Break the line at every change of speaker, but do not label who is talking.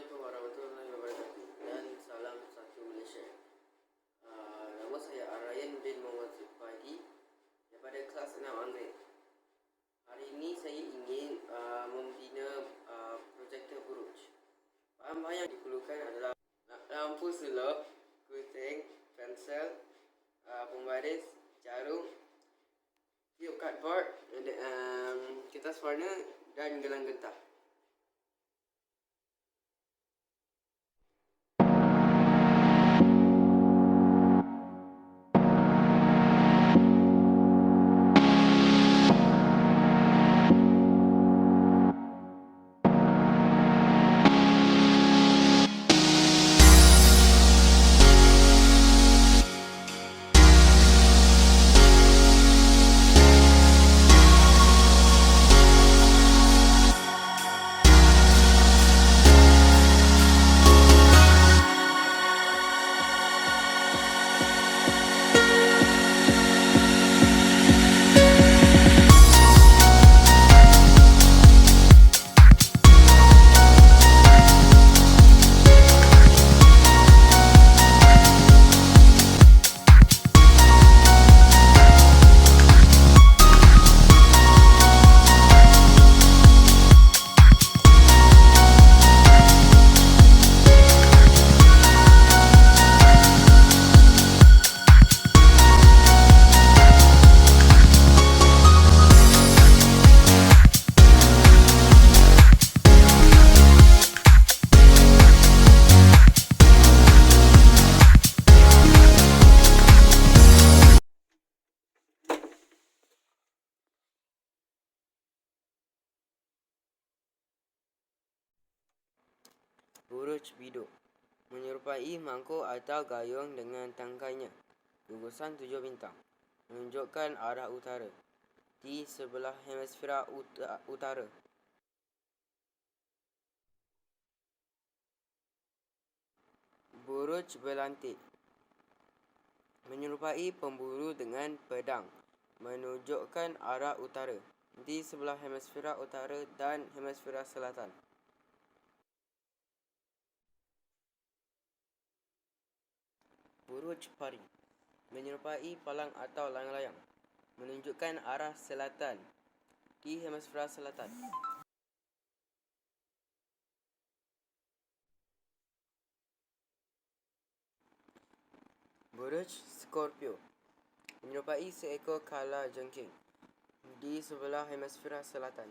Assalamualaikum warahmatullahi wabarakatuh dan salam satu Malaysia. Nama saya Arayan bin Muhammad Zulfadi daripada kelas 6 Anggrek. Hari ini saya ingin membina projektor buruj. Bahan-bahan yang diperlukan adalah lampu seluar, gunting, pensel, pembaris, jarum, tiup cardboard, kertas warna dan gelang getah. Buruj biduk menyerupai mangkuk atau gayung dengan tangkainya. Gugusan 7 bintang menunjukkan arah utara di sebelah hemisfera utara. Buruj berlantik menyerupai pemburu dengan pedang menunjukkan arah utara di sebelah hemisfera utara dan hemisfera selatan. Buruj pari menyerupai palang atau layang-layang menunjukkan arah selatan di hemisfera selatan. Buruj Scorpio menyerupai seekor kala jengking di sebelah hemisfera selatan.